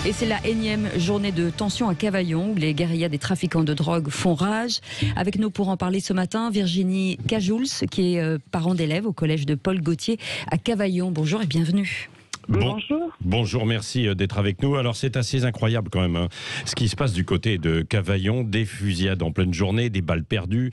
Et c'est la énième journée de tension à Cavaillon où les guérillas des trafiquants de drogue font rage. Avec nous pour en parler ce matin, Virginie Cajouls, qui est parent d'élève au collège de Paul Gaultier à Cavaillon. Bonjour et bienvenue. Bonjour. Bonjour, merci d'être avec nous. Alors c'est assez incroyable quand même, hein, ce qui se passe du côté de Cavaillon, des fusillades en pleine journée, des balles perdues.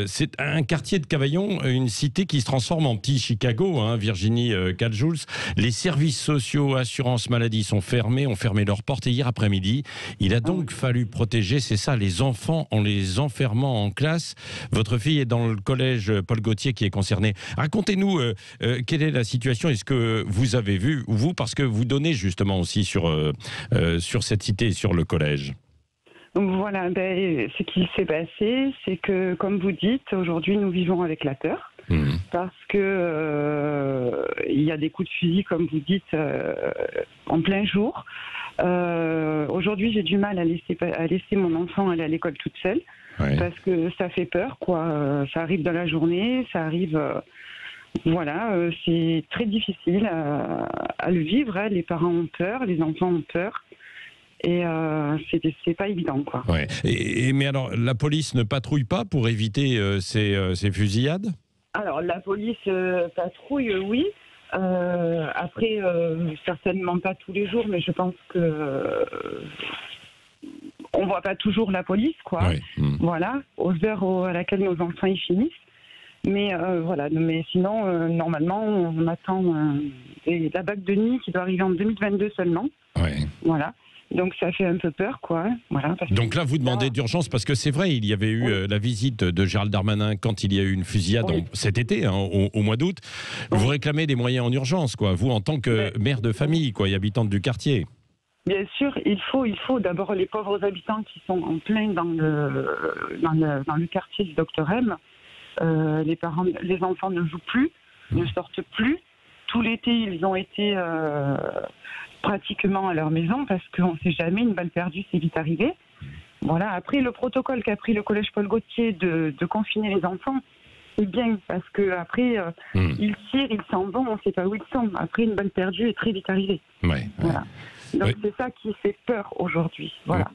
C'est un quartier de Cavaillon, une cité qui se transforme en petit Chicago, hein, Virginie Cajouls. Les services sociaux, assurance maladie ont fermé leurs portes hier après-midi. Il a donc fallu protéger, c'est ça, les enfants en les enfermant en classe. Votre fille est dans le collège Paul Gaultier qui est concerné. Racontez-nous quelle est la situation et ce que vous avez vu, vous, parce que vous donnez justement aussi sur cette cité et sur le collège. Donc voilà, ce qui s'est passé, c'est que, comme vous dites, aujourd'hui nous vivons avec la peur, parce que il y a des coups de fusil, comme vous dites, en plein jour. Aujourd'hui, j'ai du mal à laisser mon enfant aller à l'école toute seule, parce que ça fait peur, quoi. Ça arrive dans la journée, ça arrive... Voilà, c'est très difficile à le vivre. Hein. Les parents ont peur, les enfants ont peur. Et c'est pas évident, quoi. Ouais. Mais alors, la police ne patrouille pas pour éviter ces fusillades ? Alors, la police patrouille, oui. Après, certainement pas tous les jours, mais je pense que... on voit pas toujours la police, quoi. Voilà, aux heures à laquelle nos enfants y finissent. Mais voilà, mais sinon, normalement, on attend la bague de nuit qui doit arriver en 2022 seulement. Voilà. Donc ça fait un peu peur, quoi. Voilà, donc là, vous demandez d'urgence, parce que c'est vrai, il y avait eu la visite de Gérald Darmanin quand il y a eu une fusillade cet été, hein, au mois d'août. Vous réclamez des moyens en urgence, quoi. Vous, en tant que mère de famille, quoi, et habitante du quartier. Bien sûr, il faut d'abord les pauvres habitants qui sont en plein dans le quartier du Dr M. Les enfants ne jouent plus, ne sortent plus. Tout l'été, ils ont été pratiquement à leur maison parce qu'on ne sait jamais, une balle perdue, c'est vite arrivé. Voilà. Après, le protocole qu'a pris le collège Paul Gaultier de confiner les enfants, c'est bien parce que après ils tirent, ils s'en vont, on ne sait pas où ils sont. Après, une balle perdue est très vite arrivée. Voilà. Donc c'est ça qui fait peur aujourd'hui. Voilà.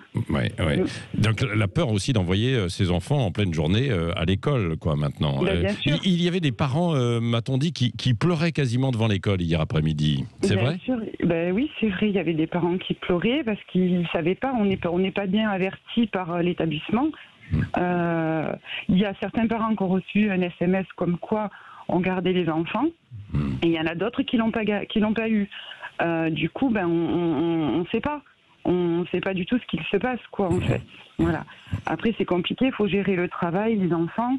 Donc la peur aussi d'envoyer ses enfants en pleine journée à l'école, quoi, maintenant. Bien sûr. Il y avait des parents, m'a-t-on dit, qui pleuraient quasiment devant l'école hier après-midi. C'est vrai ? Bien sûr. Oui, c'est vrai. Il y avait des parents qui pleuraient parce qu'ils ne savaient pas. On n'est pas bien avertis par l'établissement. Il y a certains parents qui ont reçu un SMS comme quoi on gardait les enfants. Et il y en a d'autres qui l'ont pas eu. Du coup, on ne sait pas. On ne sait pas du tout ce qu'il se passe, quoi, en fait. Voilà. Après, c'est compliqué. Il faut gérer le travail, les enfants.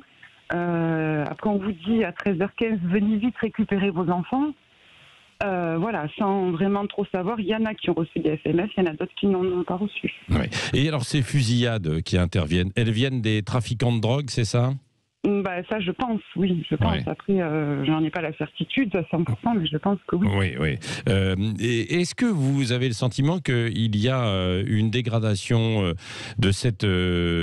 Après, on vous dit à 13h15, venez vite récupérer vos enfants. Voilà, sans vraiment trop savoir. Il y en a qui ont reçu des SMS, il y en a d'autres qui n'en ont pas reçu. Et alors, ces fusillades qui interviennent, elles viennent des trafiquants de drogue, c'est ça ? Ça, je pense, oui. Je pense. Après, j'en ai pas la certitude à 100%, mais je pense que oui. Et est-ce que vous avez le sentiment qu'il y a une dégradation de cette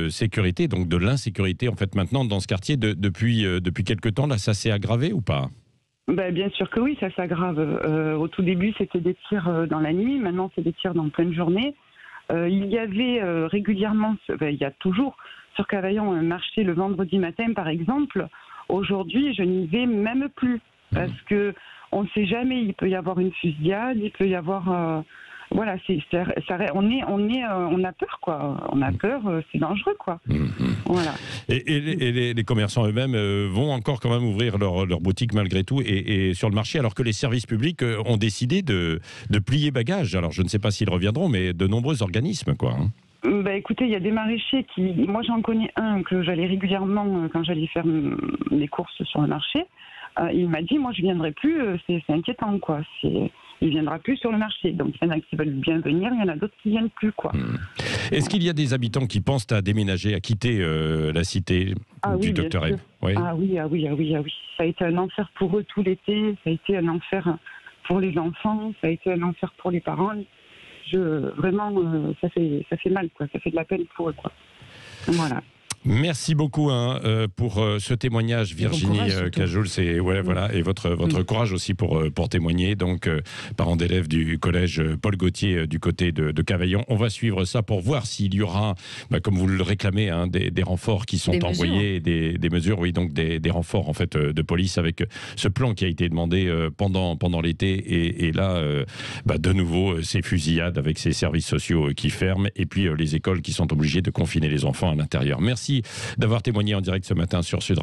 sécurité, donc de l'insécurité, en fait, maintenant, dans ce quartier depuis quelque temps? Là, ça s'est aggravé ou pas? Bien sûr que oui, ça s'aggrave. Au tout début, c'était des tirs dans la nuit. Maintenant, c'est des tirs dans pleine journée. Il y avait régulièrement, il y a toujours sur Cavaillon un marché le vendredi matin, par exemple. Aujourd'hui, je n'y vais même plus parce que on ne sait jamais. Il peut y avoir une fusillade, il peut y avoir, voilà, on a peur, quoi. On a peur, c'est dangereux, quoi. Voilà. Et les commerçants eux-mêmes vont encore quand même ouvrir leur boutique malgré tout et sur le marché, alors que les services publics ont décidé de plier bagages. Alors je ne sais pas s'ils reviendront, mais de nombreux organismes, quoi. Écoutez, il y a des maraîchers qui... Moi, j'en connais un que j'allais régulièrement quand j'allais faire mes courses sur le marché. Il m'a dit, moi, je ne viendrai plus, c'est inquiétant, quoi. Il ne viendra plus sur le marché. Donc, il y en a qui veulent bien venir, il y en a d'autres qui ne viennent plus, quoi. Est-ce qu'il y a des habitants qui pensent à déménager, à quitter la cité du Dr M? Ah oui. Ça a été un enfer pour eux tout l'été, ça a été un enfer pour les enfants, ça a été un enfer pour les parents. Vraiment, ça fait mal, quoi. Ça fait de la peine pour eux, quoi. Voilà. Merci beaucoup pour ce témoignage, Virginie Cajouls, et voilà, et votre courage aussi pour témoigner. Donc, parents d'élèves du collège Paul Gaultier du côté de Cavaillon. On va suivre ça pour voir s'il y aura, comme vous le réclamez, des renforts qui sont envoyés, des mesures, oui, donc des renforts en fait de police avec ce plan qui a été demandé pendant l'été et là, de nouveau ces fusillades avec ces services sociaux qui ferment et puis les écoles qui sont obligées de confiner les enfants à l'intérieur. Merci d'avoir témoigné en direct ce matin sur Sud Radio.